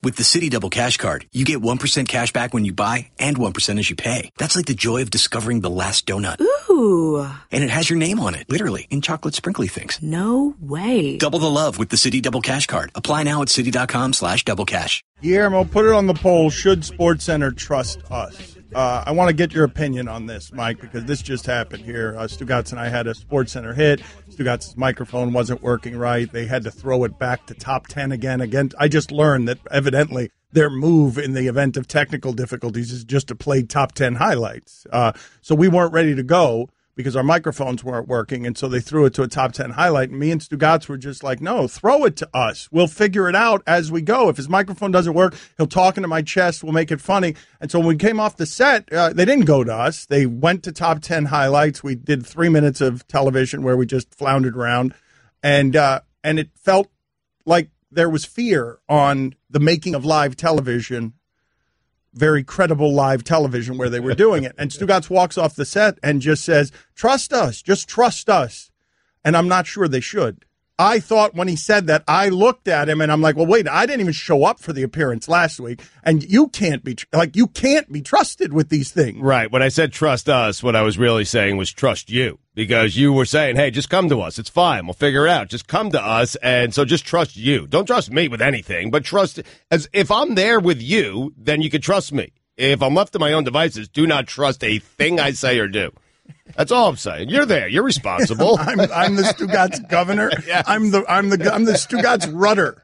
With the Citi Double Cash Card, you get 1% cash back when you buy and 1% as you pay. That's like the joy of discovering the last donut. Ooh. And it has your name on it, literally, in chocolate sprinkly things. No way. Double the love with the Citi Double Cash Card. Apply now at Citi.com/doublecash. Guillermo, put it on the poll. Should SportsCenter trust us? I want to get your opinion on this, Mike, because this just happened here. Stugotz and I had a SportsCenter hit. Stugotz's microphone wasn't working right. They had to throw it back to top 10 again. I just learned that evidently their move in the event of technical difficulties is just to play top 10 highlights. So we weren't ready to go because our microphones weren't working, and so they threw it to a top 10 highlight. And me and Stugotz were just like, no, throw it to us. We'll figure it out as we go. If his microphone doesn't work, he'll talk into my chest. We'll make it funny. And so when we came off the set, they didn't go to us. They went to top 10 highlights. We did 3 minutes of television where we just floundered around. And it felt like there was fear on the making of live television, very credible live television where they were doing it. And Stugotz walks off the set and just says, trust us, just trust us. And I'm not sure they should. I thought when he said that, I looked at him and I'm like, well, wait, I didn't even show up for the appearance last week. And you can't be trusted with these things. Right. When I said trust us, what I was really saying was trust you, because you were saying, hey, just come to us. It's fine. We'll figure it out. Just come to us. And so just trust you. Don't trust me with anything, but trust as if I'm there with you, then you can trust me. If I'm left to my own devices, do not trust a thing I say or do. That's all I'm saying. You're there. You're responsible. I'm the Stugotz governor. Yes. I'm the Stugotz rudder.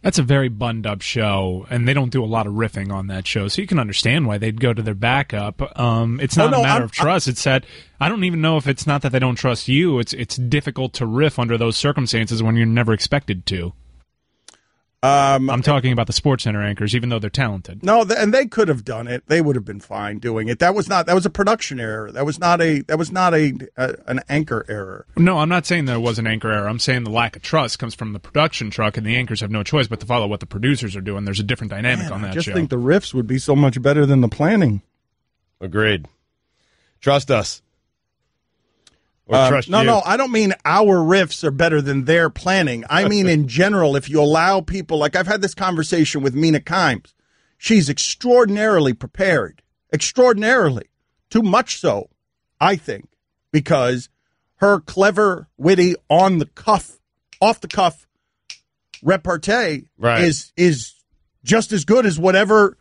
That's a very bund up show, and they don't do a lot of riffing on that show, so you can understand why they'd go to their backup. It's not a matter of trust. It's that I don't even know if it's not that they don't trust you. It's difficult to riff under those circumstances when you're never expected to. I'm talking about the SportsCenter anchors, even though they're talented. No, and they could have done it. They would have been fine doing it. That was a production error. That was not an anchor error. No, I'm not saying there was an anchor error. I'm saying the lack of trust comes from the production truck, and the anchors have no choice but to follow what the producers are doing. There's a different dynamic on that show. I just think the riffs would be so much better than the planning. Agreed. Trust us. Trust you. No, I don't mean our riffs are better than their planning. I mean, in general, if you allow people, like I've had this conversation with Mina Kimes. She's extraordinarily prepared. Extraordinarily. Too much so, I think, because her clever, witty, off the cuff repartee is just as good as whatever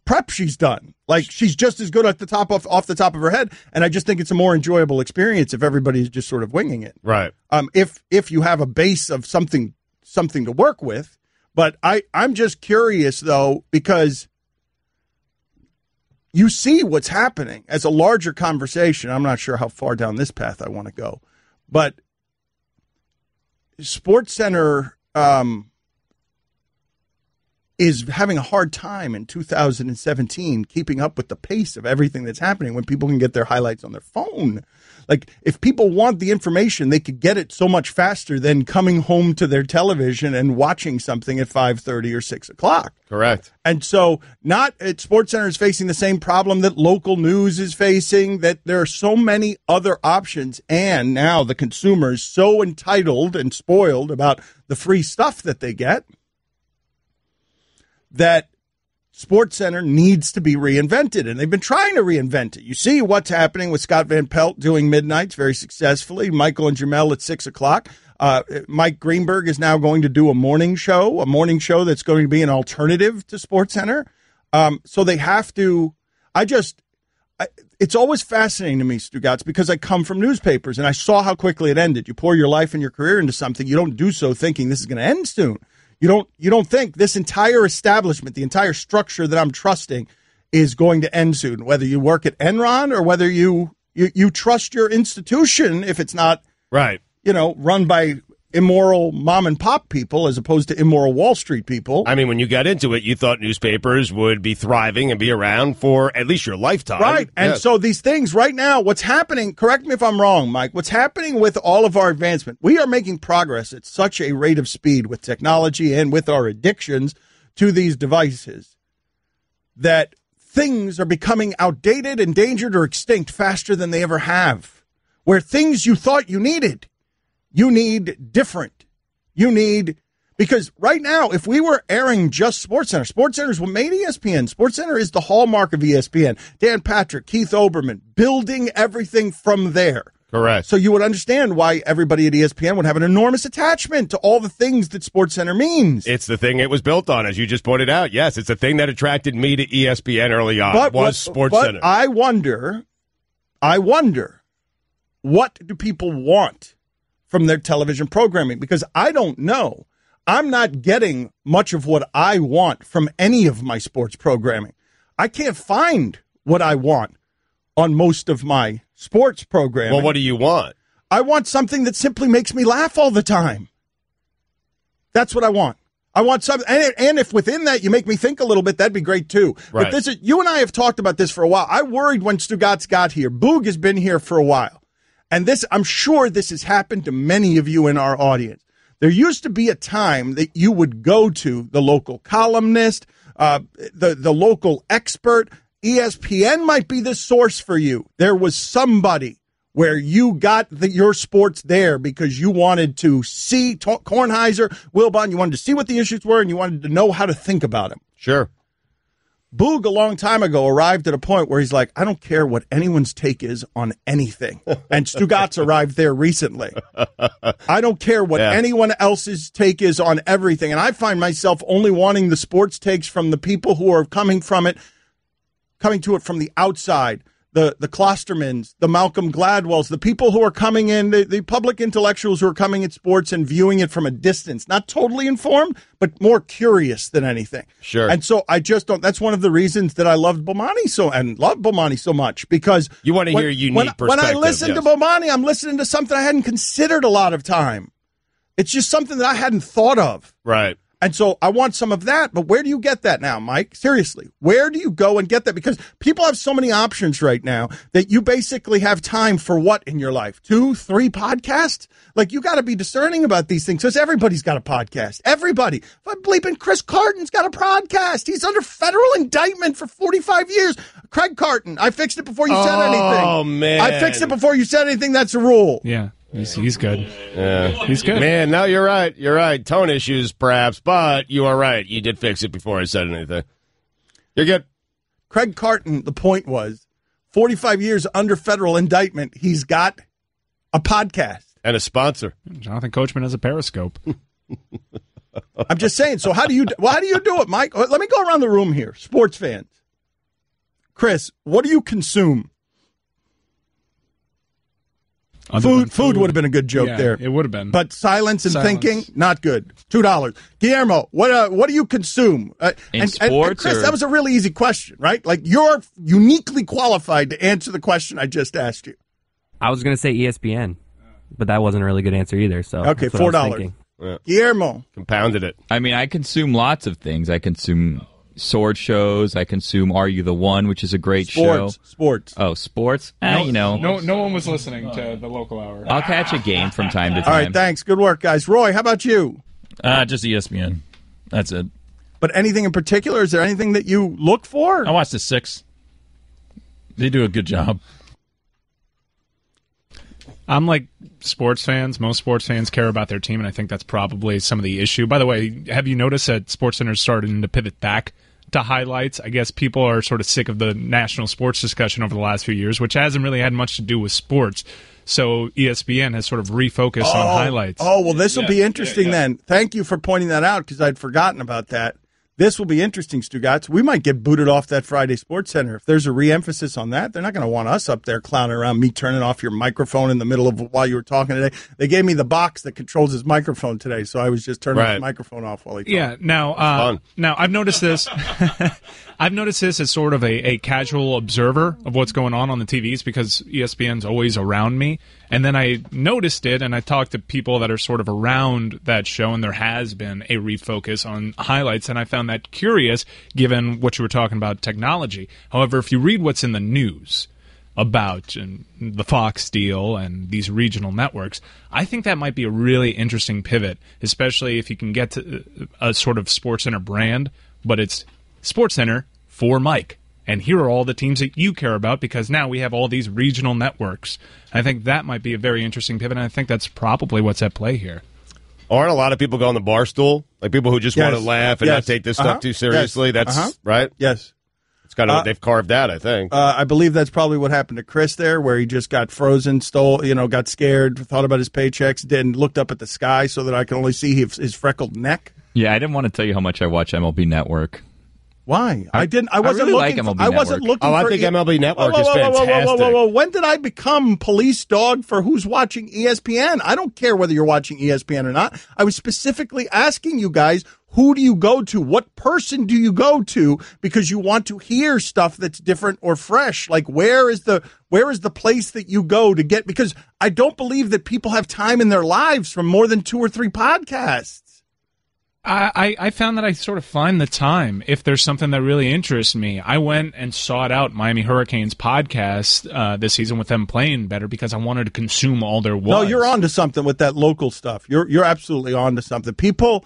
prep she's done. Like, she's just as good at off the top of her head, and I just think it's a more enjoyable experience if everybody's just sort of winging it. Right. If you have a base of something to work with. But I'm just curious, though, because you see what's happening as a larger conversation. I'm not sure how far down this path I want to go. But SportsCenter is having a hard time in 2017 keeping up with the pace of everything that's happening when people can get their highlights on their phone. Like, if people want the information, they could get it so much faster than coming home to their television and watching something at 5:30 or 6 o'clock. Correct. And so SportsCenter is facing the same problem that local news is facing, that there are so many other options, and now the consumer is so entitled and spoiled about the free stuff that they get that SportsCenter needs to be reinvented, and they've been trying to reinvent it. You see what's happening with Scott Van Pelt doing midnights very successfully, Michael and Jamel at 6 o'clock. Mike Greenberg is now going to do a morning show that's going to be an alternative to SportsCenter. So they have to it's always fascinating to me, Stugotz, because I come from newspapers, and I saw how quickly it ended. You pour your life and your career into something, you don't do so thinking this is going to end soon. You don't think this entire establishment, the entire structure that I'm trusting, is going to end soon, whether you work at Enron or whether you trust your institution if it's not right, run by immoral mom and pop people as opposed to immoral Wall Street people. I mean, when you got into it, you thought newspapers would be thriving and be around for at least your lifetime. Right. And so these things right now, what's happening, correct me if I'm wrong, Mike, what's happening with all of our advancement, we are making progress at such a rate of speed with technology and with our addictions to these devices that things are becoming outdated, endangered, or extinct faster than they ever have. Where things you thought you need different. You need Because right now, if we were airing just SportsCenter is what made ESPN. SportsCenter is the hallmark of ESPN. Dan Patrick, Keith Olbermann, building everything from there. Correct. So you would understand why everybody at ESPN would have an enormous attachment to all the things that SportsCenter means. It's the thing it was built on, as you just pointed out. Yes, it's the thing that attracted me to ESPN early on, SportsCenter. But I wonder, what do people want from their television programming? Because I don't know. I'm not getting much of what I want from any of my sports programming. I can't find what I want on most of my sports programming. Well, what do you want? I want something that simply makes me laugh all the time. That's what I want. I want something, and if within that you make me think a little bit, that'd be great too. Right. But you and I have talked about this for a while. I worried when Stugotz got here. Boog has been here for a while. And I'm sure this has happened to many of you in our audience. There used to be a time that you would go to the local columnist, the local expert. ESPN might be the source for you. There was somebody where you got your sports there because you wanted to see Kornheiser, Wilbon, you wanted to see what the issues were, and you wanted to know how to think about them. Sure. Boog, a long time ago, arrived at a point where he's like, I don't care what anyone's take is on anything. And Stugotz arrived there recently. I don't care what anyone else's take is on everything. And I find myself only wanting the sports takes from the people who are coming to it from the outside. The Klostermans, the Malcolm Gladwells, the people who are coming in, the public intellectuals who are coming at sports and viewing it from a distance, not totally informed, but more curious than anything. Sure. And so I just don't. That's one of the reasons that I loved Bomani so much, because you want to hear unique perspective. When I listen to Bomani, I'm listening to something I hadn't considered a lot of time. It's just something that I hadn't thought of. Right. And so I want some of that, but where do you get that now, Mike? Seriously, where do you go and get that? Because people have so many options right now that you basically have time for what in your life? 2, 3 podcasts? Like, you got to be discerning about these things, because everybody's got a podcast. Everybody. Bleeping Chris Carton's got a podcast. He's under federal indictment for 45 years. Craig Carton, I fixed it before you said anything. Oh, man. I fixed it before you said anything. That's a rule. Yeah. He's good. Yeah. He's good. Man, no, you're right. You're right. Tone issues, perhaps, but you are right. You did fix it before I said anything. You're good. Craig Carton, the point was, 45 years under federal indictment, he's got a podcast. And a sponsor. Jonathan Coachman has a Periscope. I'm just saying, so how do you do it, Mike? Let me go around the room here. Sports fans. Chris, what do you consume? Food would have been a good joke there. It would have been. But silence and thinking, not good. $2. Guillermo, what do you consume? In sports? And Chris, that was a really easy question, right? Like, you're uniquely qualified to answer the question I just asked you. I was going to say ESPN, but that wasn't a really good answer either. So okay, $4. Yeah. Guillermo. Compounded it. I mean, I consume lots of things. I consume sword shows. I consume Are You the One, which is a great show. Sports. Oh, sports? No one was listening to the local hour. I'll catch a game from time to time. All right, thanks. Good work, guys. Roy, how about you? Just ESPN. That's it. But anything in particular? Is there anything that you look for? I watched the 6. They do a good job. I'm like sports fans. Most sports fans care about their team, and I think that's probably some of the issue. By the way, have you noticed that SportsCenter is starting to pivot back to highlights? I guess people are sort of sick of the national sports discussion over the last few years, which hasn't really had much to do with sports. So ESPN has sort of refocused on highlights. Oh, well, this will be interesting then. Thank you for pointing that out, because I'd forgotten about that. This will be interesting, Stugotz. We might get booted off that Friday Sports Center. If there's a re-emphasis on that, they're not going to want us up there clowning around, me turning off your microphone in the middle of while you were talking today. They gave me the box that controls his microphone today, so I was just turning his microphone off while he talked. Yeah, now I've noticed this. I've noticed this as sort of a casual observer of what's going on the TVs, because ESPN's always around me. And then I noticed it, and I talked to people that are sort of around that show, and there has been a refocus on highlights, and I found that curious given what you were talking about technology. However, if you read what's in the news about the Fox deal and these regional networks, I think that might be a really interesting pivot, especially if you can get to a sort of SportsCenter brand, but it's SportsCenter for Mike. And here are all the teams that you care about, because now we have all these regional networks. I think that might be a very interesting pivot, and I think that's probably what's at play here. Aren't a lot of people going the bar stool? Like people who just want to laugh and not take this stuff too seriously? That's right? Yes. It's kind of what they've carved out, I think. I believe that's probably what happened to Chris there, where he just got frozen, got scared, thought about his paychecks, then looked up at the sky so that I can only see his freckled neck. Yeah, I didn't want to tell you how much I watch MLB Network. Why? I wasn't really looking. like MLB I wasn't Network. looking. I think MLB Network is fantastic. Whoa. When did I become police dog for who's watching ESPN? I don't care whether you're watching ESPN or not. I was specifically asking you guys, who do you go to? What person do you go to? Because you want to hear stuff that's different or fresh. Like where is the place that you go to get? Because I don't believe that people have time in their lives for more than 2 or 3 podcasts. I found that I sort of find the time if there's something that really interests me. I went and sought out Miami Hurricanes podcast this season with them playing better because I wanted to consume all there was. No, you're on to something with that local stuff. You're absolutely on to something. People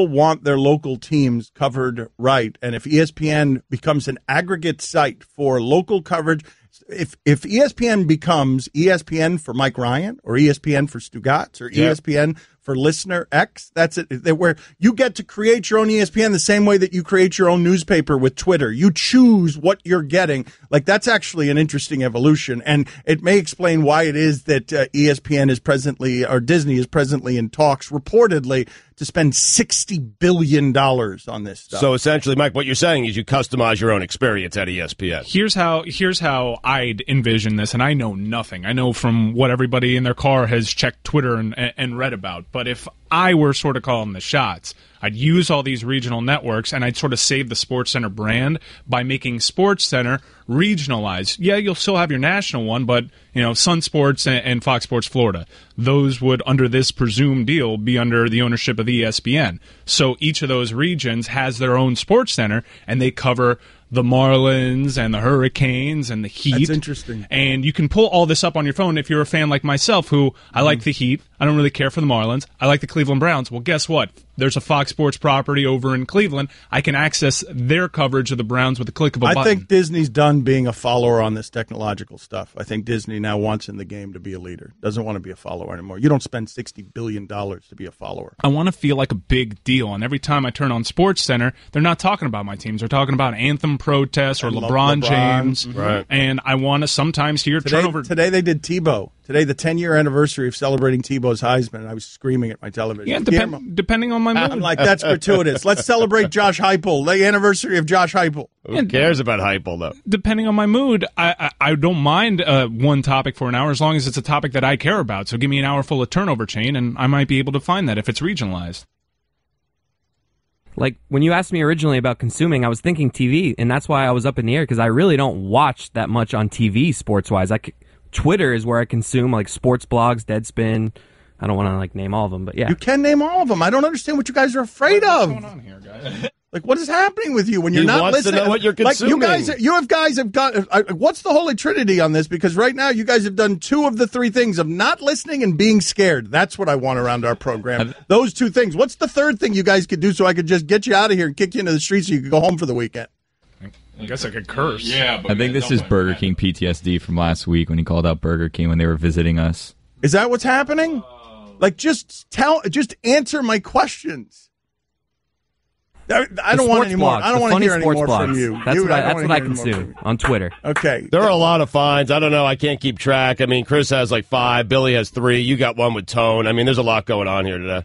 want their local teams covered right, and if ESPN becomes an aggregate site for local coverage, if ESPN becomes ESPN for Mike Ryan or ESPN for Stugotz or ESPN for Listener X, that's it. Where you get to create your own ESPN the same way that you create your own newspaper with Twitter. You choose what you're getting. Like that's actually an interesting evolution, and it may explain why it is that ESPN is presently, or Disney is presently in talks, reportedly, to spend $60 billion on this stuff. So essentially, Mike, what you're saying is you customize your own experience at ESPN. Here's how I'd envision this, and I know nothing. I know from what everybody in their car has checked Twitter and read about. But if I were sort of calling the shots, I'd use all these regional networks, and I'd sort of save the SportsCenter brand by making SportsCenter regionalized. Yeah, you'll still have your national one, but Sun Sports and Fox Sports Florida, those would, under this presumed deal, be under the ownership of ESPN. So each of those regions has their own SportsCenter, and they cover the Marlins and the Hurricanes and the Heat. That's interesting. And you can pull all this up on your phone if you're a fan like myself, who I like the Heat. I don't really care for the Marlins. I like the Cleveland Browns. Well, guess what? There's a Fox Sports property over in Cleveland. I can access their coverage of the Browns with a click of a button. I think Disney's done being a follower on this technological stuff. I think Disney now wants in the game to be a leader. Doesn't want to be a follower anymore. You don't spend $60 billion to be a follower. I want to feel like a big deal. And every time I turn on SportsCenter, they're not talking about my teams. They're talking about anthem protests or LeBron James. Right. And I want to sometimes hear turnover. Today they did Tebow. Today, the 10-year anniversary of celebrating Tebow's Heisman, and I was screaming at my television. Yeah, depending on my mood. I'm like, that's gratuitous. Let's celebrate Josh Heupel, the anniversary of Josh Heupel. Who cares about Heupel, though? Depending on my mood, I don't mind one topic for an hour as long as it's a topic that I care about. So give me an hour full of turnover chain, and I might be able to find that if it's regionalized. Like, when you asked me originally about consuming, I was thinking TV, and that's why I was up in the air, because I really don't watch that much on TV sports-wise. Twitter is where I consume, like, sports blogs, Deadspin. I don't want to, like, name all of them, but yeah. You can name all of them. I don't understand what you guys are afraid of. What's going on here, guys? Like, what is happening with you when you're not listening? He wants to know what you're consuming. Like, you guys have got, what's the Holy Trinity on this? Because right now you guys have done 2 of the 3 things of not listening and being scared. That's what I want around our program. Those 2 things. What's the 3rd thing you guys could do so I could just get you out of here and kick you into the streets so you could go home for the weekend? I guess I could curse. Yeah, but I think this is Burger King PTSD from last week when he called out Burger King when they were visiting us. Is that what's happening? Like, just answer my questions. I don't want any more. I don't want to hear any more from you. That's what I consume on Twitter. Okay. There are a lot of fines. I don't know. I can't keep track. I mean, Chris has like 5. Billy has 3. You got 1 with Tone. I mean, there's a lot going on here today.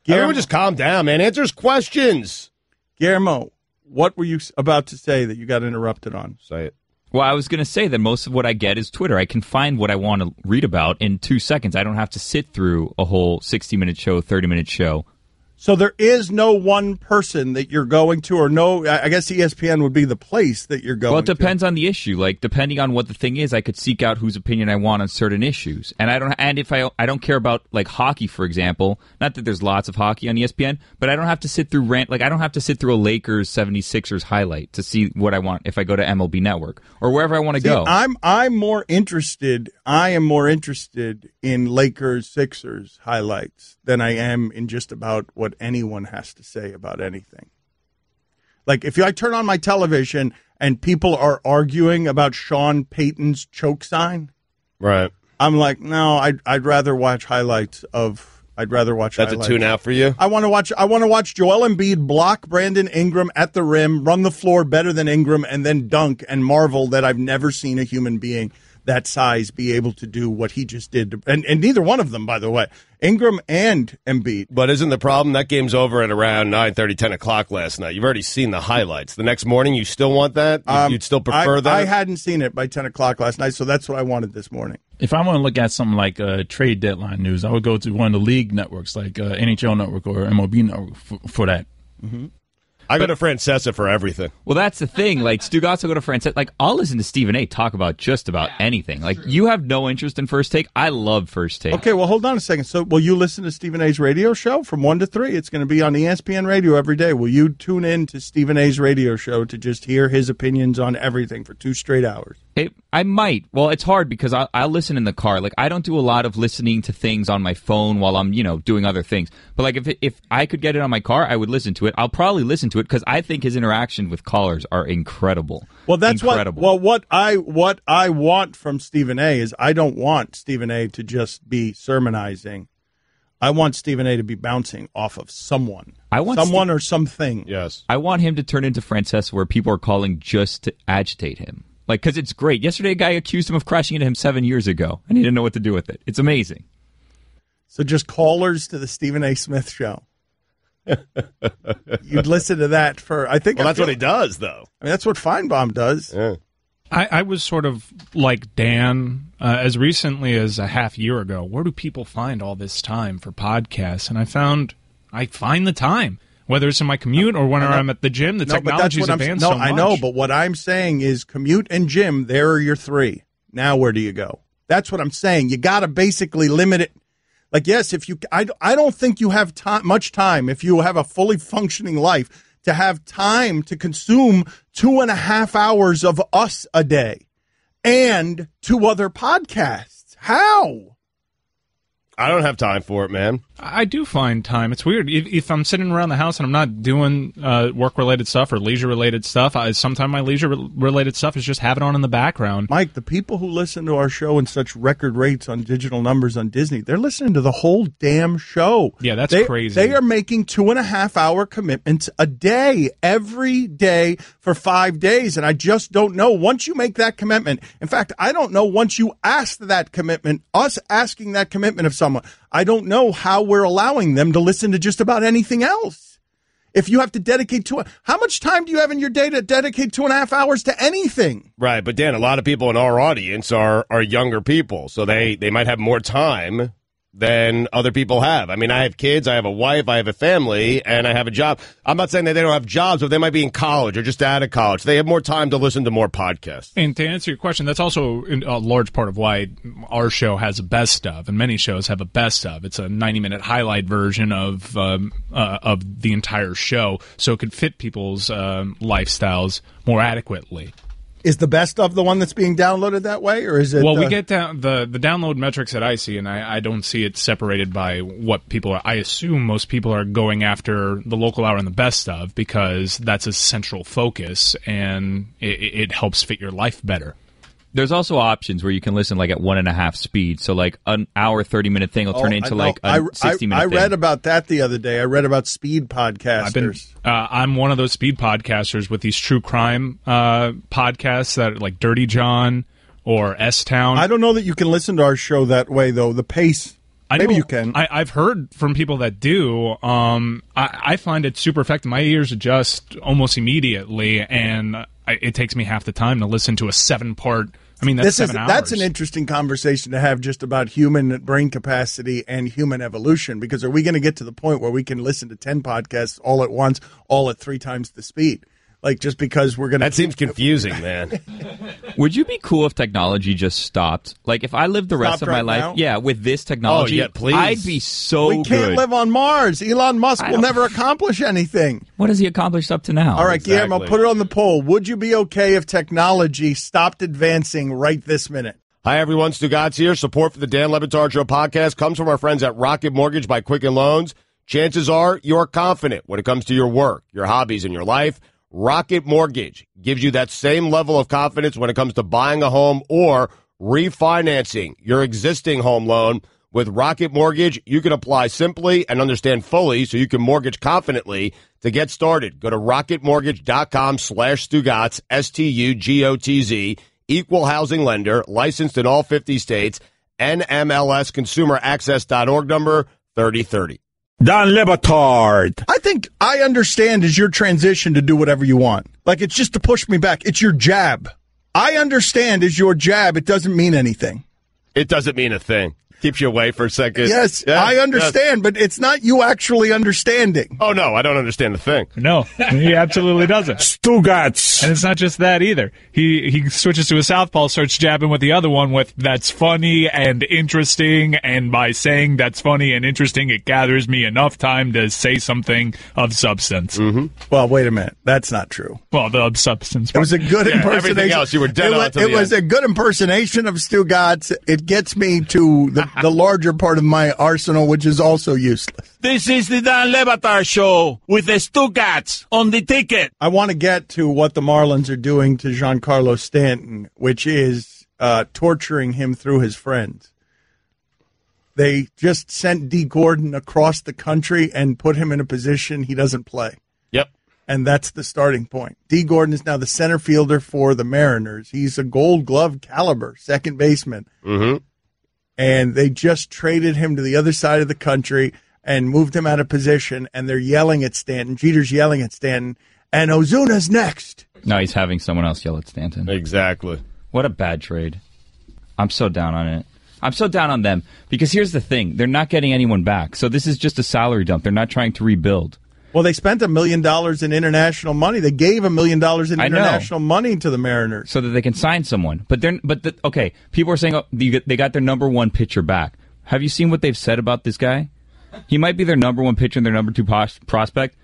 Everyone just calm down, man. Answer his questions. Guillermo, what were you about to say that you got interrupted on? Say it. Well, I was going to say that most of what I get is Twitter. I can find what I want to read about in 2 seconds. I don't have to sit through a whole 60-minute show, 30-minute show. So there is no one person that you're going to, or no, I guess ESPN would be the place that you're going to. Well, it depends on the issue. Like, depending on what the thing is, I could seek out whose opinion I want on certain issues. And if I don't care about, like, hockey, for example, not that there's lots of hockey on ESPN, but I don't have to sit through I don't have to sit through a Lakers 76ers highlight to see what I want if I go to MLB Network or wherever I want to go. I am more interested in Lakers Sixers highlights than I am in just about what anyone has to say about anything. Like, if I turn on my television and people are arguing about Sean Payton's choke sign, right? I'm like, no, I'd rather watch highlights of I'd rather watch That's highlights. a tune out for you? I want to watch Joel Embiid block Brandon Ingram at the rim, run the floor better than Ingram, and then dunk and marvel that I've never seen a human being that size be able to do what he just did. And neither one of them, by the way, Ingram and Embiid. But isn't the problem that game's over at around 9:30, 10 o'clock last night? You've already seen the highlights. The next morning, you still want that? You'd still prefer that? I hadn't seen it by 10 o'clock last night, so that's what I wanted this morning. If I want to look at something like trade deadline news, I would go to one of the league networks like NHL Network or MLB Network for that. Mm-hmm. I go to Francesa for everything. Well, that's the thing. Like, Stugotz will go to Francesa. Like, I'll listen to Stephen A. talk about just about anything. Like, you have no interest in First Take. I love First Take. Okay, well, hold on a second. So, will you listen to Stephen A.'s radio show from 1 to 3? It's going to be on ESPN radio every day. Will you tune in to Stephen A.'s radio show to just hear his opinions on everything for 2 straight hours? I might. Well, it's hard because I'll listen in the car. Like, I don't do a lot of listening to things on my phone while I'm, doing other things. But, like, if I could get it on my car, I would listen to it. I'll probably listen to it because I think his interaction with callers are incredible. Well, that's incredible. what I want from Stephen A. is I don't want Stephen A. to just be sermonizing. I want Stephen A. to be bouncing off of someone. Someone or something. Yes. I want him to turn into Francesa where people are calling just to agitate him. Like, because it's great. Yesterday, a guy accused him of crashing into him 7 years ago, and he didn't know what to do with it. It's amazing. So just callers to the Stephen A. Smith show. You'd listen to that for, I think. Well, that's what he does, though. I mean, that's what Feinbaum does. Yeah. I was sort of like Dan as recently as a half year ago. Where do people find all this time for podcasts? And I find the time. Whether it's in my commute or when I'm at the gym, the technology's advanced so much. I know, but what I'm saying is commute and gym, there are your 3. Now where do you go? That's what I'm saying. You got to basically limit it. Like, yes, I don't think you have much time, if you have a fully functioning life, to have time to consume 2.5 hours of us a day and 2 other podcasts. How? I don't have time for it, man. I do find time. It's weird. If I'm sitting around the house and I'm not doing work-related stuff or leisure-related stuff, sometimes my leisure-related stuff is just have it on in the background. Mike, the people who listen to our show in such record rates on digital numbers on Disney, they're listening to the whole damn show. Yeah, that's crazy. They are making 2.5-hour commitments a day, every day for 5 days, and I just don't know. Once you make that commitment, in fact, I don't know once you ask that commitment, us asking that commitment of someone, I don't know how we're allowing them to listen to just about anything else. If you have to dedicate how much time do you have in your day to dedicate 2.5 hours to anything? Right, but Dan, a lot of people in our audience are younger people, so they might have more time than other people have. I mean, I have kids, I have a wife, I have a family, and I have a job. I'm not saying that they don't have jobs, but they might be in college or just out of college. They have more time to listen to more podcasts. And to answer your question, that's also a large part of why our show has a best of, and many shows have a best of. It's a 90-minute highlight version of the entire show, so it could fit people's lifestyles more adequately. Is the best of the one that's being downloaded that way, or is it? Well, we get down the download metrics that I see, and I don't see it separated by what people are. I assume most people are going after the local hour and the best of because that's a central focus, and it helps fit your life better. There's also options where you can listen like at 1.5 speed. So like an hour, 30-minute thing will turn into like a 60-minute thing. I read about that the other day. I read about speed podcasters. I'm one of those speed podcasters with these true crime podcasts that are like Dirty John or S-Town. I don't know that you can listen to our show that way, though. The pace, maybe you can. I've heard from people that do. I find it super effective. My ears adjust almost immediately, and it takes me half the time to listen to a 7-part. I mean, that's 7 hours. That's an interesting conversation to have just about human brain capacity and human evolution, because are we going to get to the point where we can listen to 10 podcasts all at once, all at 3 times the speed? Like, just because we're going to... That seems confusing, man. Would you be cool if technology just stopped? Like, if I lived the rest of my life, with this technology, please. I'd be so good. We can't live on Mars. Elon Musk will never accomplish anything. What has he accomplished up to now? All right, Guillermo, put it on the poll. Would you be okay if technology stopped advancing right this minute? Hi, everyone. Stugotz here. Support for the Dan Le Batard Show podcast comes from our friends at Rocket Mortgage by Quicken Loans. Chances are you're confident when it comes to your work, your hobbies, and your life. Rocket Mortgage gives you that same level of confidence when it comes to buying a home or refinancing your existing home loan With Rocket Mortgage, you can apply simply and understand fully so you can mortgage confidently. To get started, go to rocketmortgage.com/Stugotz, Stugotz, equal housing lender, licensed in all 50 states, NMLS consumeraccess.org number 3030. Don Le Batard. I think I understand is your transition to do whatever you want. Like, it's just to push me back. It's your jab. I understand is your jab. It doesn't mean anything. It doesn't mean a thing. Keeps you away for a second. Yes, I understand, but it's not you actually understanding. Oh, no, I don't understand a thing. No, he absolutely doesn't. Stugotz. And it's not just that either. He switches to a southpaw, starts jabbing with the other one with that's funny and interesting, and by saying that's funny and interesting, it gathers me enough time to say something of substance. Mm-hmm. Well, wait a minute. That's not true. Well, the substance. It was a good impersonation. Everything else, you were dead on to the It was a good impersonation of Stugotz. It gets me to the larger part of my arsenal, which is also useless. This is the Dan Le Batard Show with the Stugotz on the ticket. I want to get to what the Marlins are doing to Giancarlo Stanton, which is torturing him through his friends. They just sent D. Gordon across the country and put him in a position he doesn't play. Yep. And that's the starting point. D. Gordon is now the center fielder for the Mariners. He's a Gold Glove caliber second baseman. Mm-hmm. And they just traded him to the other side of the country and moved him out of position, and they're yelling at Stanton. Jeter's yelling at Stanton, and Ozuna's next. No, he's having someone else yell at Stanton. Exactly. What a bad trade. I'm so down on it. I'm so down on them because here's the thing. They're not getting anyone back. So this is just a salary dump. They're not trying to rebuild. Well, they spent $1 million in international money. They gave $1 million in international money to the Mariners so that they can sign someone. Okay, people are saying they got their number one pitcher back. Have you seen what they've said about this guy? He might be their number one pitcher and their number two prospect.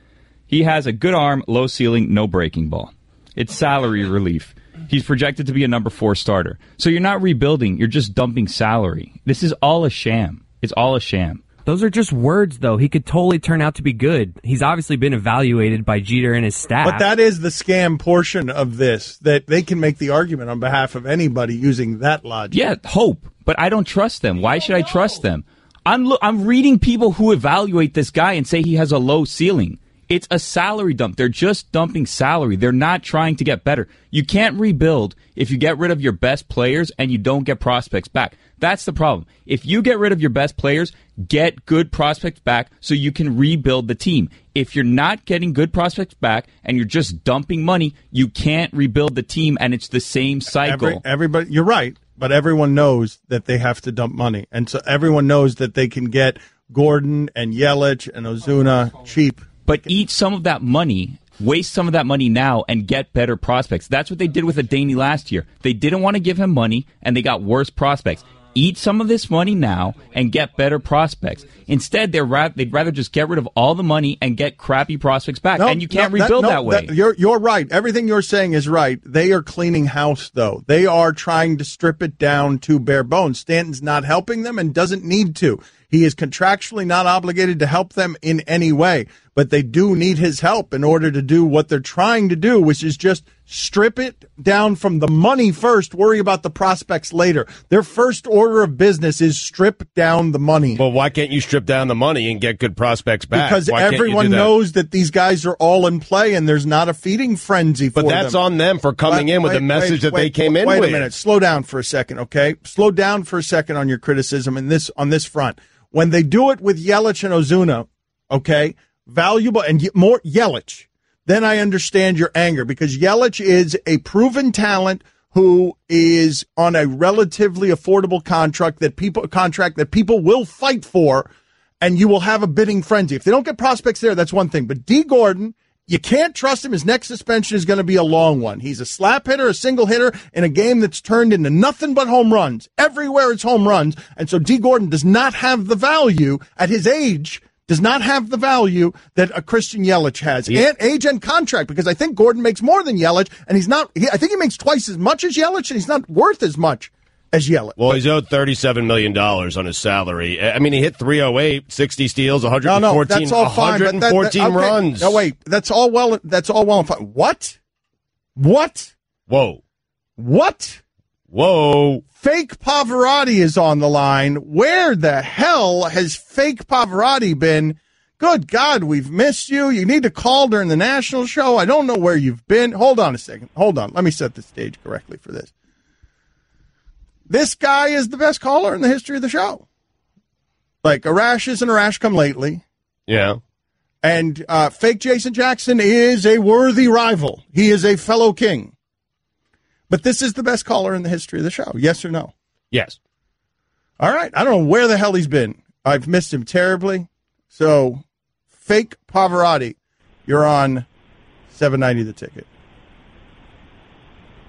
He has a good arm, low ceiling, no breaking ball. It's salary relief. He's projected to be a number 4 starter. So you're not rebuilding. You're just dumping salary. This is all a sham. It's all a sham. Those are just words, though. He could totally turn out to be good. He's obviously been evaluated by Jeter and his staff. But that is the scam portion of this, that they can make the argument on behalf of anybody using that logic. Yeah, hope. But I don't trust them. Why should I trust them? I'm reading people who evaluate this guy and say he has a low ceiling. It's a salary dump. They're just dumping salary. They're not trying to get better. You can't rebuild if you get rid of your best players and you don't get prospects back. That's the problem. If you get rid of your best players, get good prospects back so you can rebuild the team. If you're not getting good prospects back and you're just dumping money, you can't rebuild the team, and it's the same cycle. Everybody, you're right, but everyone knows that they have to dump money. And so everyone knows that they can get Gordon and Yelich and Ozuna cheap. But eat some of that money, waste some of that money now, and get better prospects. That's what they did with Adaney last year. They didn't want to give him money, and they got worse prospects. Eat some of this money now and get better prospects. Instead, they'd rather just get rid of all the money and get crappy prospects back. And you can't rebuild that way. You're right. Everything you're saying is right. They are cleaning house, though. They are trying to strip it down to bare bones. Stanton's not helping them and doesn't need to. He is contractually not obligated to help them in any way, but they do need his help in order to do what they're trying to do, which is just strip it down from the money first, worry about the prospects later. Their first order of business is strip down the money. Well, why can't you strip down the money and get good prospects back? Because everyone knows that these guys are all in play and there's not a feeding frenzy for them. But that's on them for coming in with the message that they came in with. Wait a minute. Slow down for a second, okay? Slow down for a second on your criticism on this front. When they do it with Yelich and Ozuna, okay, valuable and more Yelich, then I understand your anger, because Yelich is a proven talent who is on a relatively affordable contract that people will fight for, and you will have a bidding frenzy. If they don't get prospects there, that's one thing. But D. Gordon, you can't trust him. His next suspension is going to be a long one. He's a slap hitter, a single hitter in a game that's turned into nothing but home runs. Everywhere it's home runs. And so D. Gordon does not have the value at his age, does not have the value that a Christian Yelich has. Yeah. And age and contract, because I think Gordon makes more than Yelich, and I think he makes twice as much as Yelich, and he's not worth as much as Yelich. Well, he's owed $37 million on his salary. I mean, he hit 308, 60 steals, 114, that's all fine, 114 runs. No, wait, that's all well and fine. What? Whoa. What? Whoa. Fake Pavarotti is on the line. Where the hell has fake Pavarotti been? Good God, we've missed you. You need to call during the national show. I don't know where you've been. Hold on a second. Hold on. Let me set the stage correctly for this. This guy is the best caller in the history of the show. Like, a rash isn't a rash come lately. Yeah. And fake Jason Jackson is a worthy rival. He is a fellow king. But this is the best caller in the history of the show. Yes or no? Yes. All right. I don't know where the hell he's been. I've missed him terribly. So, fake Pavarotti, you're on 790 The Ticket.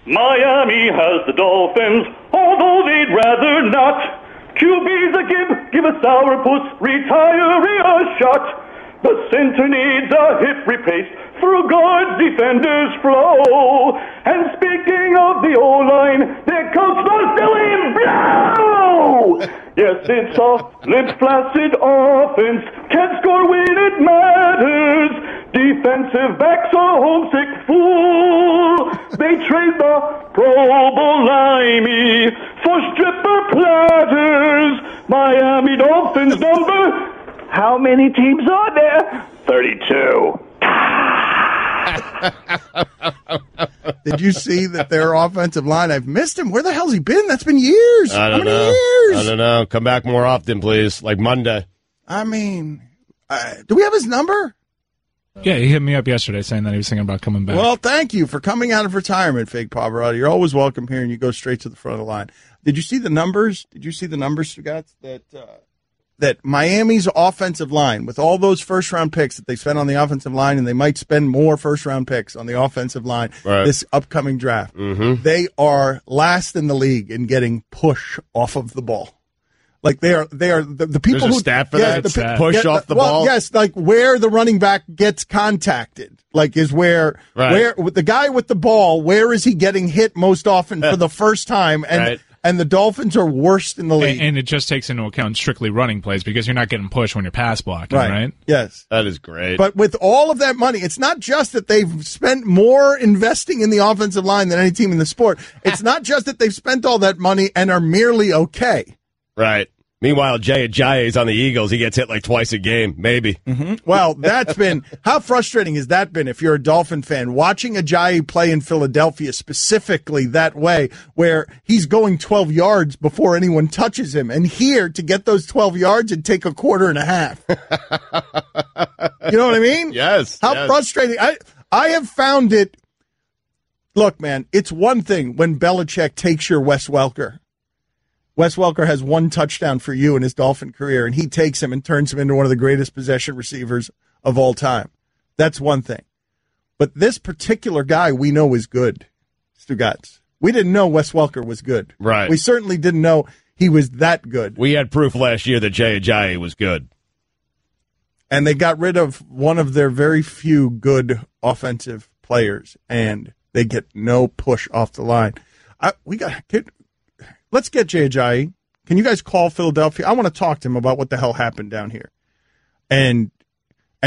Miami has the Dolphins, although they'd rather not. QB's a give a sourpuss, retiree a shot. The center needs a hip replaced for a guard defender's flow. And speaking of the O-line, their coach must do him blow! Yes, it's a limp, flaccid offense, can't score when it matters. Defensive backs are homesick fool. They trade the Pro-Limey for stripper platters. Miami Dolphins number... How many teams are there? 32. Did you see that their offensive line? I've missed him. Where the hell's he been? That's been years. I don't know. Years? I don't know. Come back more often, please. Like Monday. I mean, do we have his number? Yeah, he hit me up yesterday saying that he was thinking about coming back. Well, thank you for coming out of retirement, fake Pavarotti. You're always welcome here, and you go straight to the front of the line. Did you see the numbers? Stugotz, that Miami's offensive line, with all those first-round picks that they spent on the offensive line, and they might spend more first-round picks on the offensive line this upcoming draft, they are last in the league in getting push off of the ball. Like they are the people There's who a stat for that. Push off the ball. Yes, like where the running back gets contacted, like is where the guy with the ball, where is he getting hit most often for the first time? And the Dolphins are worst in the league. And it just takes into account strictly running plays because you're not getting pushed when you're pass blocking, right? Yes. That is great. But with all of that money, it's not just that they've spent more investing in the offensive line than any team in the sport. It's not just that they've spent all that money and are merely okay. Right. Meanwhile, Jay Ajayi's on the Eagles. He gets hit like twice a game, maybe. Well, that's been – how frustrating has that been if you're a Dolphin fan? Watching Ajayi play in Philadelphia specifically that way where he's going 12 yards before anyone touches him. And here, to get those 12 yards, it'd take a quarter and a half. You know what I mean? Yes. How frustrating. I have found it – look, man, it's one thing when Belichick takes your Wes Welker. Wes Welker has one touchdown for you in his Dolphin career, and he takes him and turns him into one of the greatest possession receivers of all time. That's one thing. But this particular guy we know is good, Stugotz. We didn't know Wes Welker was good. Right. We certainly didn't know he was that good. We had proof last year that Jay Ajayi was good. And they got rid of one of their very few good offensive players, and they get no push off the line. Let's get Jay Ajayi. Can you guys call Philadelphia? I want to talk to him about what the hell happened down here. And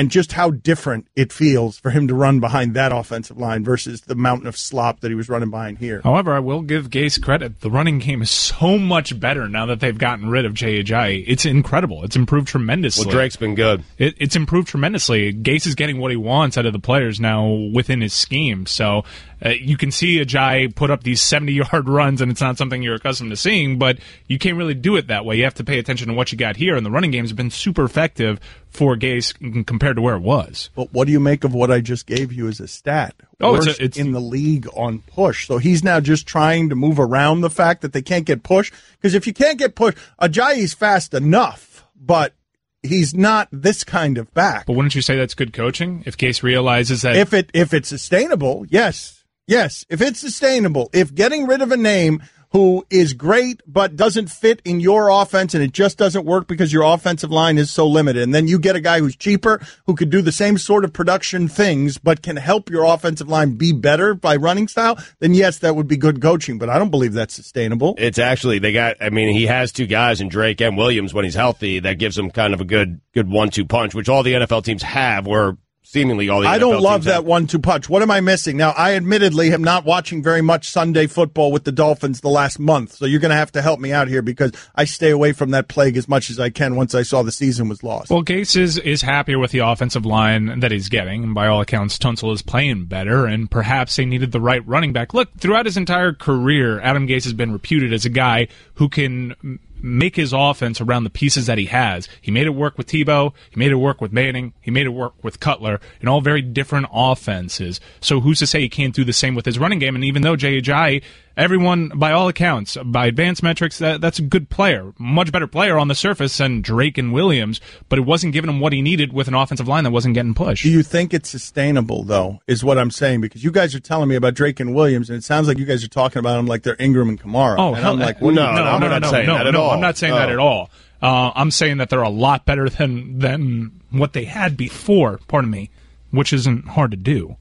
just how different it feels for him to run behind that offensive line versus the mountain of slop that he was running behind here. However, I will give Gase credit. The running game is so much better now that they've gotten rid of Jay Ajayi. It's incredible. It's improved tremendously. Well, Drake's been good. It's improved tremendously. Gase is getting what he wants out of the players now within his scheme. So you can see Ajayi put up these 70-yard runs, and it's not something you're accustomed to seeing, but you can't really do it that way. You have to pay attention to what you got here, and the running games have been super effective for Gase compared to where it was. But what do you make of what I just gave you as a stat? It's in the league on push. So he's now just trying to move around the fact that they can't get push. Because if you can't get push, Ajayi's fast enough, but he's not this kind of back. But wouldn't you say that's good coaching? If Gase realizes that... If it's sustainable, yes. Yes, if it's sustainable. If getting rid of a name who is great but doesn't fit in your offense and it just doesn't work because your offensive line is so limited, and then you get a guy who's cheaper who could do the same sort of production things but can help your offensive line be better by running style, then yes, that would be good coaching, but I don't believe that's sustainable. It's actually, he has two guys in Drake and Williams when he's healthy that gives him kind of a good 1-2 punch, which all the NFL teams have, where seemingly all the I NFL don't love teams that have. 1-2 punch. What am I missing? Now, I admittedly am not watching very much Sunday football with the Dolphins the last month, so you're going to help me out here because I stay away from that plague as much as I can once I saw the season was lost. Well, Gase is happier with the offensive line that he's getting, and by all accounts, Tunsil is playing better, and perhaps they needed the right running back. Look, throughout his entire career, Adam Gase has been reputed as a guy who can make his offense around the pieces that he has. He made it work with Tebow. He made it work with Manning. He made it work with Cutler in all very different offenses. So who's to say he can't do the same with his running game? And even though Jay Ajayi, everyone, by all accounts, by advanced metrics, that's a good player, much better player on the surface than Drake and Williams, but it wasn't giving him what he needed with an offensive line that wasn't getting pushed. Do you think it's sustainable, though, is what I'm saying? Because you guys are telling me about Drake and Williams, and it sounds like you guys are talking about them like they're Ingram and Kamara. Oh, and I'm like, I'm not saying that at all. I'm not saying that at all. I'm saying that they're a lot better than what they had before, pardon me, which isn't hard to do.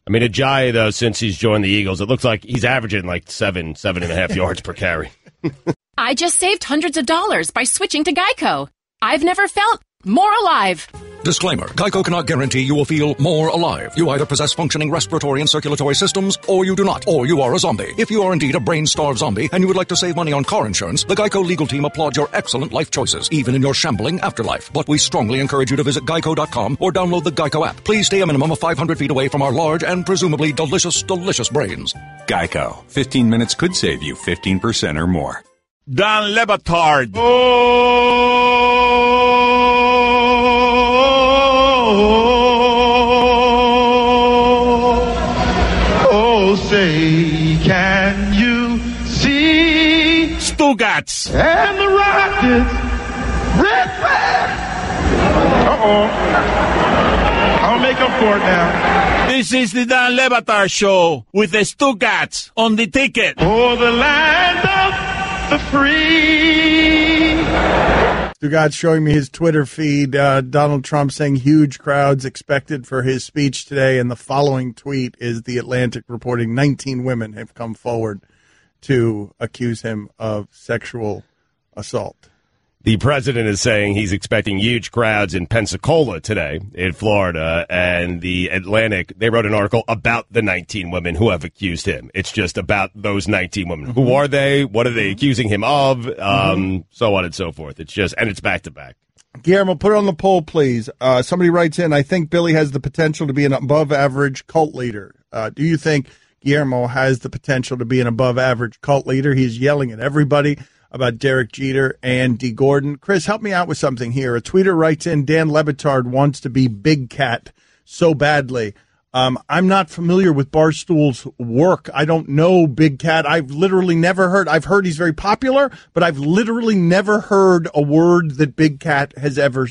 I mean, Ajayi, though, since he's joined the Eagles, it looks like he's averaging like 7.5 yards per carry. I just saved hundreds of dollars by switching to Geico. I've never felt more alive. Disclaimer. Geico cannot guarantee you will feel more alive. You either possess functioning respiratory and circulatory systems, or you do not, or you are a zombie. If you are indeed a brain-starved zombie and you would like to save money on car insurance, the Geico legal team applauds your excellent life choices, even in your shambling afterlife. But we strongly encourage you to visit geico.com or download the Geico app. Please stay a minimum of 500 feet away from our large and presumably delicious, delicious brains. Geico. 15 minutes could save you 15% or more. Dan Le Batard. Oh, say, can you see Stugotz and the Rockets red flag? I'll make up for it now. This is the Dan Le Batard Show with the Stugotz on the ticket. Oh, the land of the free. Stugotz showing me his Twitter feed. Donald Trump saying huge crowds expected for his speech today. And the following tweet is The Atlantic reporting 19 women have come forward to accuse him of sexual assault. The president is saying he's expecting huge crowds in Pensacola today in Florida, and the Atlantic, they wrote an article about the 19 women who have accused him. It's just about those 19 women. Who are they? What are they accusing him of? So on and so forth. It's just, and it's back to back. Guillermo, put it on the poll, please. Somebody writes in, I think Billy has the potential to be an above-average cult leader. Do you think Guillermo has the potential to be an above-average cult leader? He's yelling at everybody about Derek Jeter and D. Gordon. Chris, help me out with something here. A tweeter writes in, Dan Le Batard wants to be Big Cat so badly. I'm not familiar with Barstool's work. I don't know Big Cat. I've literally never heard. I've heard he's very popular, but I've literally never heard a word that Big Cat has ever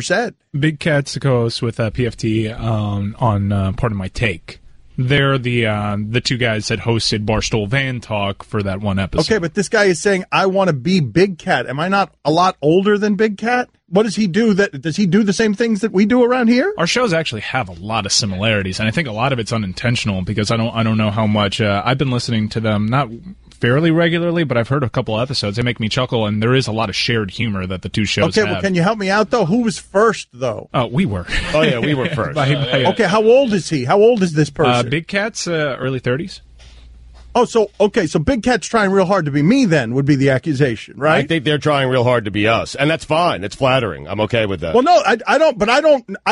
said. Big Cat's the co-host with PFT on Pardon My Take. They're the two guys that hosted Barstool Van Talk for that one episode. Okay, but this guy is saying, I want to be Big Cat. Am I not a lot older than Big Cat? What does he do? Does he do the same things that we do around here? Our shows actually have a lot of similarities, and I think a lot of it's unintentional because I don't know how much I've been listening to them, not fairly regularly, but I've heard a couple episodes. They make me chuckle, and there is a lot of shared humor that the two shows have. Okay, well, can you help me out, though? Who was first, though? We were. Oh, yeah, we were first. Okay, how old is he? How old is this person? Big Cat's early 30s. Oh, so Big Cat's trying real hard to be me then would be the accusation, right? I think they're trying real hard to be us, and that's fine. It's flattering. I'm okay with that. Well, no, I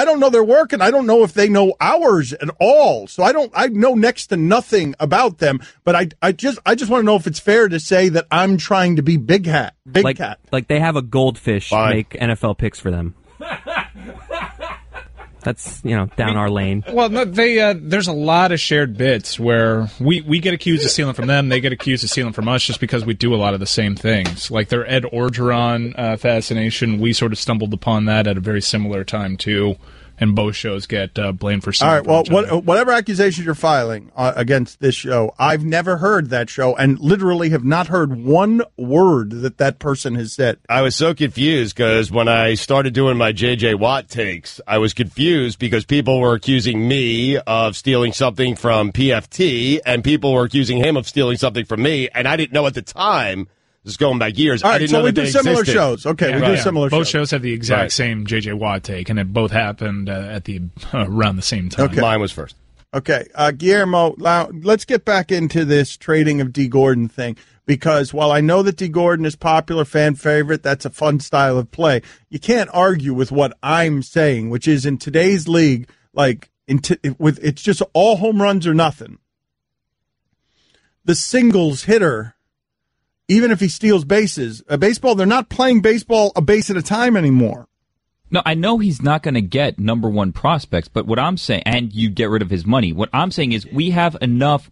don't know their work, and I don't know if they know ours at all. So I know next to nothing about them, but I just want to know if it's fair to say that I'm trying to be Big Cat. Like they have a goldfish make NFL picks for them. That's, down our lane. Well, no, there's a lot of shared bits where we get accused of stealing from them, they get accused of stealing from us just because we do a lot of the same things. Like their Ed Orgeron fascination, we sort of stumbled upon that at a very similar time, too. And both shows get blamed for stealing. All right, well, whatever accusation you're filing against this show, I've never heard that show and literally have not heard one word that person has said. I was so confused because when I started doing my J.J. Watt takes, I was confused because people were accusing me of stealing something from PFT and people were accusing him of stealing something from me, and I didn't know at the time. This is going back years. All right, I didn't so know we that do they similar existed. shows. Okay, we do similar shows. Both shows have the exact same J.J. Watt take, and it both happened at the around the same time. Okay. Mine was first. Okay, Guillermo, let's get back into this trading of D. Gordon thing, because while I know that D. Gordon is popular, fan favorite, that's a fun style of play, you can't argue with what I'm saying, which is in today's league, like it's just all home runs or nothing. The singles hitter, even if he steals bases, they're not playing baseball a base at a time anymore. No, I know he's not going to get number one prospects, but what I'm saying, and you get rid of his money, what I'm saying is we have enough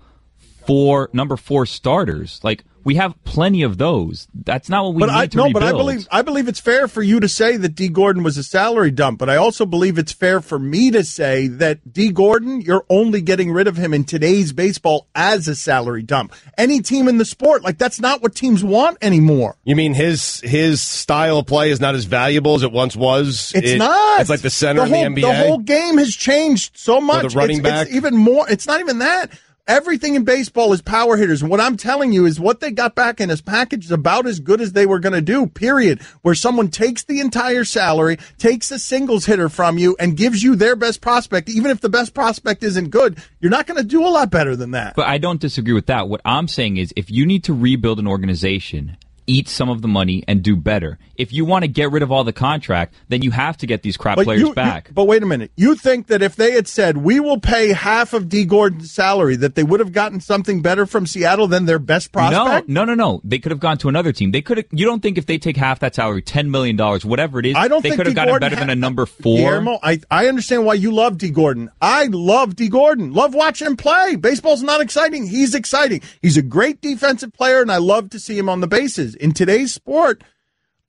for number 4 starters. Like, we have plenty of those. That's not what we need to rebuild. But I believe it's fair for you to say that D. Gordon was a salary dump, but I also believe it's fair for me to say that D. Gordon, you're only getting rid of him in today's baseball as a salary dump. Any team in the sport, like, that's not what teams want anymore. You mean his style of play is not as valuable as it once was? It's not. It's like the center in the NBA. The whole game has changed so much. Or the running back. It's even more. It's not even that. Everything in baseball is power hitters. And what I'm telling you is what they got back in his package is about as good as they were going to do, period. Where someone takes the entire salary, takes a singles hitter from you, and gives you their best prospect. Even if the best prospect isn't good, you're not going to do a lot better than that. But I don't disagree with that. What I'm saying is if you need to rebuild an organization, eat some of the money and do better. If you want to get rid of all the contract, then you have to get these crap players back. But wait a minute. You think that if they had said, we will pay half of D. Gordon's salary, that they would have gotten something better from Seattle than their best prospect? No. They could have gone to another team. They could have. You don't think if they take half that salary, $10 million, whatever it is, they could have gotten better than a number 4? Guillermo, I understand why you love D. Gordon. I love D. Gordon. Love watching him play. Baseball's not exciting. He's exciting. He's a great defensive player, and I love to see him on the bases. In today's sport,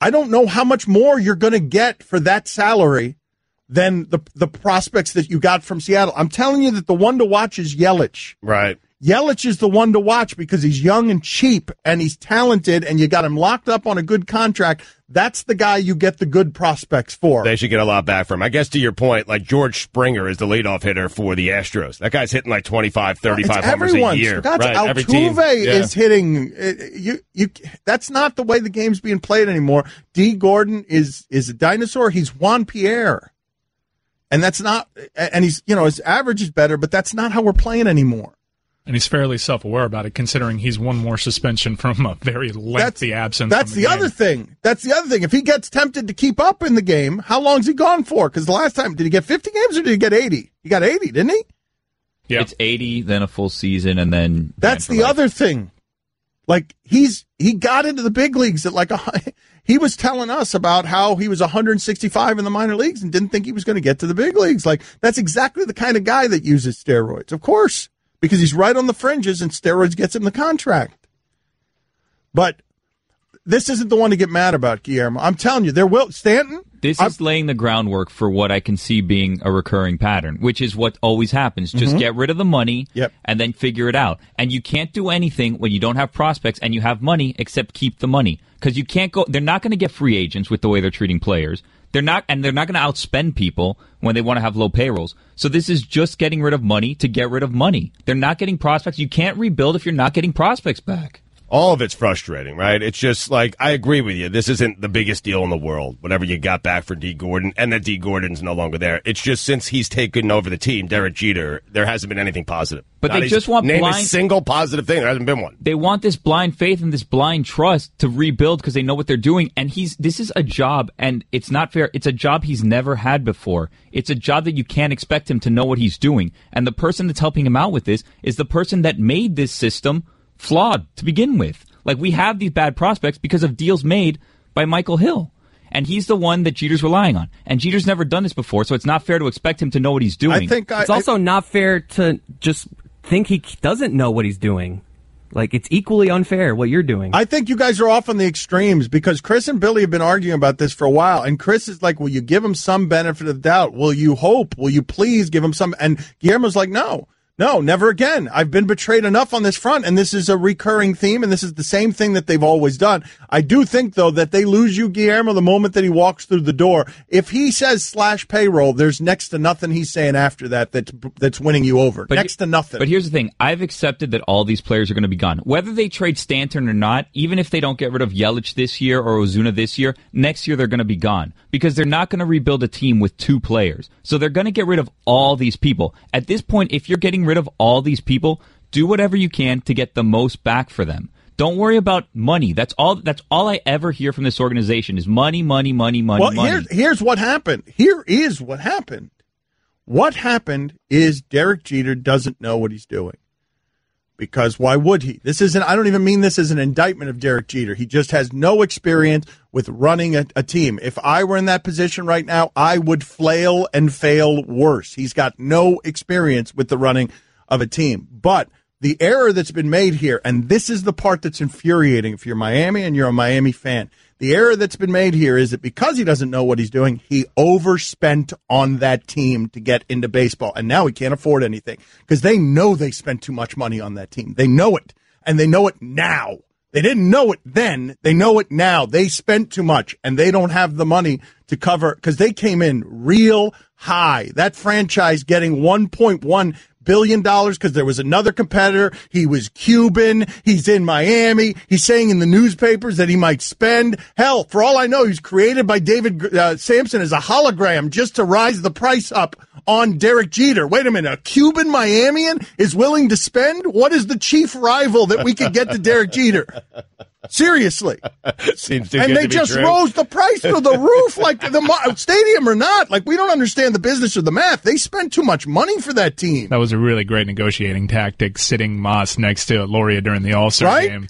I don't know how much more you're going to get for that salary than the prospects that you got from Seattle. I'm telling you that the one to watch is Yelich. Right. Yelich is the one to watch because he's young and cheap and he's talented and you got him locked up on a good contract. That's the guy you get the good prospects for. They should get a lot back from him. I guess to your point, like George Springer is the leadoff hitter for the Astros. That guy's hitting like 25, 35 homers a year. Right, Altuve is hitting. That's not the way the game's being played anymore. D. Gordon is a dinosaur. He's Juan Pierre. And that's not, and he's, his average is better, but that's not how we're playing anymore. And he's fairly self-aware about it, considering he's one more suspension from a very lengthy absence. That's the other thing. That's the other thing. If he gets tempted to keep up in the game, how long's he gone for? Because the last time, did he get 50 games or did he get 80? He got 80, didn't he? Yeah. It's 80, then a full season, and then... That's the other thing. Like, he got into the big leagues at he was telling us about how he was 165 in the minor leagues and didn't think he was going to get to the big leagues. Like, that's exactly the kind of guy that uses steroids. Of course. Because he's right on the fringes and steroids gets him the contract. But this isn't the one to get mad about, Guillermo. I'm telling you, Stanton. This is laying the groundwork for what I can see being a recurring pattern, which is what always happens. Just get rid of the money and then figure it out. And you can't do anything when you don't have prospects and you have money except keep the money. Because you can't go. They're not going to get free agents with the way they're treating players. They're not going to outspend people when they want to have low payrolls. So this is just getting rid of money to get rid of money. They're not getting prospects. You can't rebuild if you're not getting prospects back. All of it's frustrating, right? It's just like, I agree with you. This isn't the biggest deal in the world, whatever you got back for D. Gordon, and that D. Gordon's no longer there. It's just since he's taken over the team, Derek Jeter, there hasn't been anything positive. But they just want name a single positive thing. There hasn't been one. They want this blind faith and this blind trust to rebuild because they know what they're doing. And this is a job, and it's not fair. It's a job he's never had before. It's a job that you can't expect him to know what he's doing. And the person that's helping him out with this is the person that made this system flawed to begin with. Like, we have these bad prospects because of deals made by Michael Hill. And he's the one that Jeter's relying on. And Jeter's never done this before, so it's not fair to expect him to know what he's doing. It's also not fair to just think he doesn't know what he's doing. Like, it's equally unfair what you're doing. I think you guys are off on the extremes because Chris and Billy have been arguing about this for a while. And Chris is like, will you give him some benefit of the doubt? Will you hope? Will you please give him some? And Guillermo's like, no. No, never again. I've been betrayed enough on this front, and this is a recurring theme, and this is the same thing that they've always done. I do think, though, that they lose you, Guillermo, the moment that he walks through the door. If he says slash payroll, there's next to nothing he's saying after that's winning you over. Next to nothing. But here's the thing. I've accepted that all these players are going to be gone. Whether they trade Stanton or not, even if they don't get rid of Yelich this year or Ozuna this year, next year they're going to be gone because they're not going to rebuild a team with 2 players. So they're going to get rid of all these people. At this point, if you're getting rid of all these people, do whatever you can to get the most back for them. Don't worry about money. That's all I ever hear from this organization is money, money, money, money, well, money. Here's what happened. Here is what happened. What happened is Derek Jeter doesn't know what he's doing. Because why would he? I don't even mean this as an indictment of Derek Jeter. He just has no experience with running a team. If I were in that position right now, I would flail and fail worse. He's got no experience with the running of a team. But the error that's been made here, and this is the part that's infuriating if you're Miami and you're a Miami fan, the error that's been made here is that because he doesn't know what he's doing, he overspent on that team to get into baseball. And now he can't afford anything because they know they spent too much money on that team. They know it, and they know it now. They didn't know it then. They know it now. They spent too much, and they don't have the money to cover because they came in real high. That franchise getting $1.1 billion because there was another competitor. He was Cuban. He's in Miami. He's saying in the newspapers that he might spend. Hell, for all I know, he's created by David Sampson as a hologram just to rise the price up on Derek Jeter. Wait a minute. A Cuban Miamian is willing to spend? What is the chief rival that we could get to Derek Jeter? Seriously. Seems too and good they to be just true. rose the price to the roof like the stadium or not. Like, we don't understand the business or the math. They spent too much money for that team. That was a really great negotiating tactic, sitting Moss next to Loria during the All-Star game.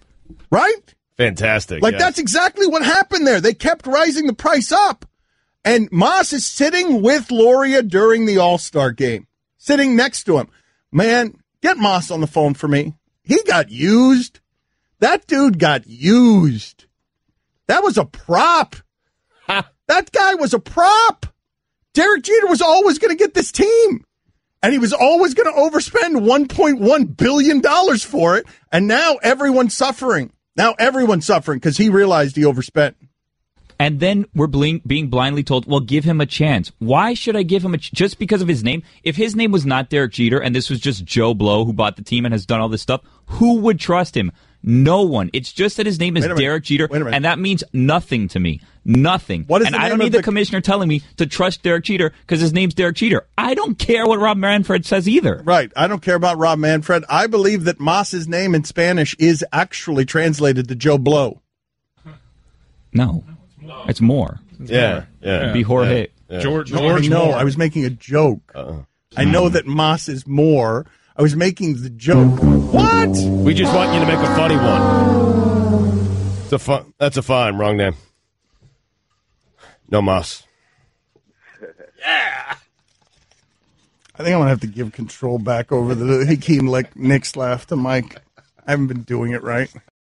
Right? Fantastic. Like, yes. that's exactly what happened there. They kept rising the price up. And Moss is sitting with Loria during the All-Star game, sitting next to him. Man, get Moss on the phone for me. He got used. That dude got used. That was a prop. That guy was a prop. Derek Jeter was always going to get this team. And he was always going to overspend $1.1 billion for it. And now everyone's suffering. Now everyone's suffering because he realized he overspent. And then we're being blindly told, well, give him a chance. Why should I give him just because of his name? If his name was not Derek Jeter and this was just Joe Blow who bought the team and has done all this stuff, who would trust him? No one. It's just that his name is Derek Jeter, and that means nothing to me. Nothing. What is and the I name don't need of the commissioner telling me to trust Derek Jeter because his name's Derek Jeter. I don't care what Rob Manfred says either. Right. I don't care about Rob Manfred. I believe that Moss's name in Spanish is actually translated to Joe Blow. No. It's more. Yeah. It'd be Jorge. Yeah. George No, I was making a joke. I know that Moss is more. I was making the joke. What? We just want you to make a funny one. That's a fine. Wrong name. No Moss. Yeah. I think I'm going to have to give control back over the Hakeem Nick's laugh to Mike. I haven't been doing it right.